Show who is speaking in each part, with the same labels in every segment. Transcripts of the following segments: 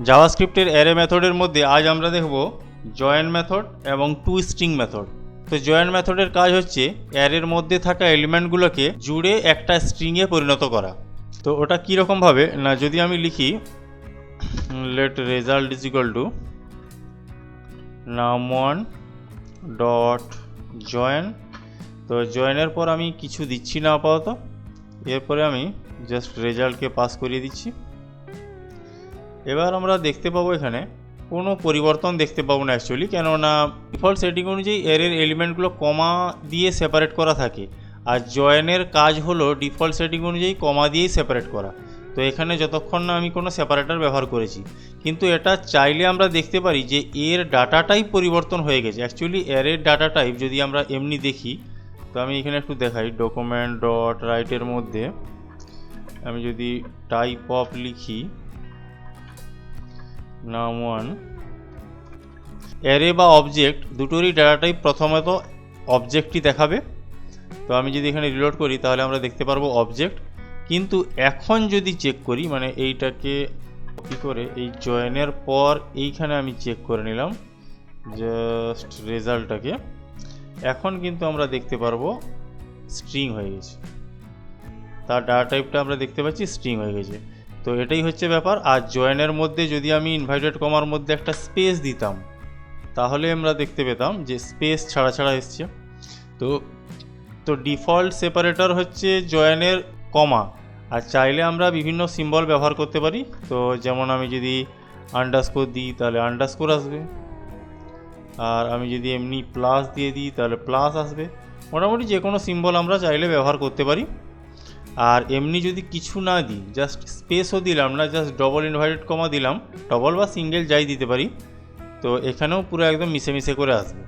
Speaker 1: জাভাস্ক্রিপ্টের array মেথডের মধ্যে আজ আমরা দেখব জয়েন মেথড এবং টু স্ট্রিং মেথড। তো জয়েন মেথডের কাজ হচ্ছে অ্যারের মধ্যে থাকা এলিমেন্টগুলোকে জুড়ে একটা স্ট্রিংয়ে পরিণত করা। তো ওটা কীরকমভাবে না, যদি আমি লিখি let result is equal to num1 dot join. তো জয়েনের পর আমি কিছু দিচ্ছি না আপাতত, এরপরে আমি জাস্ট রেজাল্টকে পাস করিয়ে দিচ্ছি। এবার আমরা দেখতে পাবো এখানে কোনো পরিবর্তন দেখতে পাবো না অ্যাকচুয়ালি, কেননা ডিফল্ট সেটিং অনুযায়ী এর এলিমেন্টগুলো কমা দিয়ে সেপারেট করা থাকে, আর জয়েনের কাজ হলো ডিফল্ট সেটিং অনুযায়ী কমা দিয়েই সেপারেট করা। তো এখানে যতক্ষণ না আমি কোনো সেপারেটর ব্যবহার করেছি, কিন্তু এটা চাইলে আমরা দেখতে পারি যে এর ডাটা টাইপ পরিবর্তন হয়ে গেছে। অ্যাকচুয়ালি এর ডাটা টাইপ যদি আমরা এমনি দেখি, তো আমি এখানে একটু দেখাই, ডকুমেন্ট ডট রাইটের মধ্যে আমি যদি টাইপ অফ লিখি num1, অ্যারে বা অবজেক্ট দুটোরই ডাটা টাইপ প্রথমত অবজেক্টই দেখাবে। তো আমি যদি এখানে রিলোড করি তাহলে আমরা দেখতে পারবো অবজেক্ট। কিন্তু এখন যদি চেক করি, মানে এইটাকে কপি করে এই জয়েনের পর এইখানে আমি চেক করে নিলাম জাস্ট রেজাল্টটাকে, এখন কিন্তু আমরা দেখতে পারবো স্ট্রিং হয়ে গেছে, তার ডাটা টাইপটা আমরা দেখতে পাচ্ছি স্ট্রিং হয়ে গেছে। তো এটাই হচ্ছে ব্যাপার। আর জয়েনের মধ্যে যদি আমি ইনভাইটেড কমার মধ্যে একটা স্পেস দিতাম, তাহলে আমরা দেখতে পেতাম যে স্পেস ছাড়া ছাড়া এসছে। তো ডিফল্ট সেপারেটর হচ্ছে জয়েনের কমা, আর চাইলে আমরা বিভিন্ন সিম্বল ব্যবহার করতে পারি। তো যেমন আমি যদি আন্ডারস্কোর দিই তাহলে আন্ডারস্কোর আসবে, আর আমি যদি এমনি প্লাস দিয়ে দিই তাহলে প্লাস আসবে। মোটামুটি যে কোনো সিম্বল আমরা চাইলে ব্যবহার করতে পারি। আর এমনি যদি কিছু না দিই, জাস্ট স্পেসও দিলাম না, জাস্ট ডবল ইনভার্টেড কমা দিলাম, ডবল বা সিঙ্গেল যাই দিতে পারি, তো এখানেও পুরো একদম মিশে মিশে করে আসবে।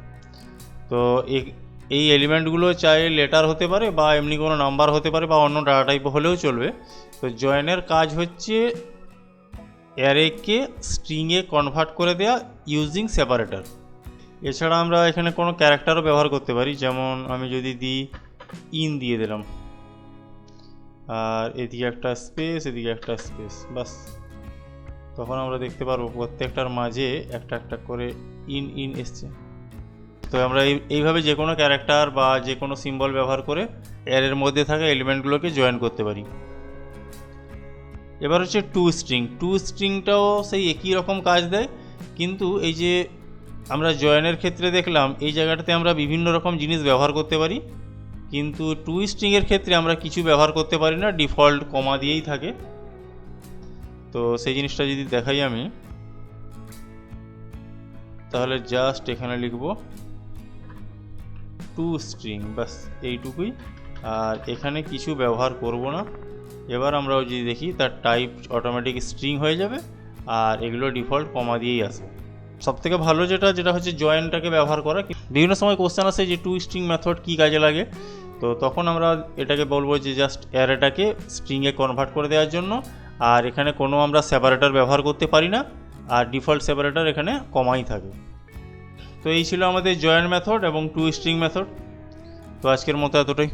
Speaker 1: তো এই এলিমেন্টগুলো চাই লেটার হতে পারে বা এমনি কোনো নাম্বার হতে পারে বা অন্য ডাটা টাইপ হলেও চলবে। তো জয়েনের কাজ হচ্ছে অ্যারেকে স্ট্রিংয়ে কনভার্ট করে দেওয়া ইউজিং সেপারেটর। এছাড়া আমরা এখানে কোনো ক্যারেক্টারও ব্যবহার করতে পারি, যেমন আমি যদি দিই ইন দিয়ে দিলাম, আর এদিকে একটা স্পেস এদিকে একটা স্পেস, বাস। তখন আমরা দেখতে পারবো প্রত্যেকটার মাঝে একটা একটা করে ইন ইন এসছে। তো আমরা এইভাবে যে কোনো ক্যারেক্টার বা যে কোনো সিম্বল ব্যবহার করে এর মধ্যে থাকা এলিমেন্টগুলোকে জয়েন করতে পারি। এবার হচ্ছে টু স্ট্রিং। টু স্ট্রিংটাও সেই একই রকম কাজ দেয়, কিন্তু এই যে আমরা জয়েনের ক্ষেত্রে দেখলাম এই জায়গাটাতে আমরা বিভিন্ন রকম জিনিস ব্যবহার করতে পারি, কিন্তু টু স্ট্রিংয়ের ক্ষেত্রে আমরা কিছু ব্যবহার করতে পারি না, ডিফল্ট কমা দিয়েই থাকে। তো সেই জিনিসটা যদি দেখাই আমি, তাহলে জাস্ট এখানে লিখব টু স্ট্রিং, বাস এইটুকুই, আর এখানে কিছু ব্যবহার করব না। এবার আমরা যদি দেখি তার টাইপ অটোমেটিক স্ট্রিং হয়ে যাবে, আর এগুলো ডিফল্ট কমা দিয়েই আসবে। সবথেকে ভালো যেটা হচ্ছে জয়েনটাকে ব্যবহার করা। বিভিন্ন সময় কোশ্চেন আসে যে টু স্ট্রিং মেথড কী কাজে লাগে, তো তখন আমরা এটাকে বলবো যে জাস্ট অ্যারেটাকে স্ট্রিংয়ে কনভার্ট করে দেওয়ার জন্য, আর এখানে কোনো আমরা সেপারেটর ব্যবহার করতে পারি না, আর ডিফল্ট সেপারেটর এখানে কমাই থাকে। তো এই ছিল আমাদের জয়েন মেথড এবং টু স্ট্রিং মেথড। তো আজকের মতো এতটাই।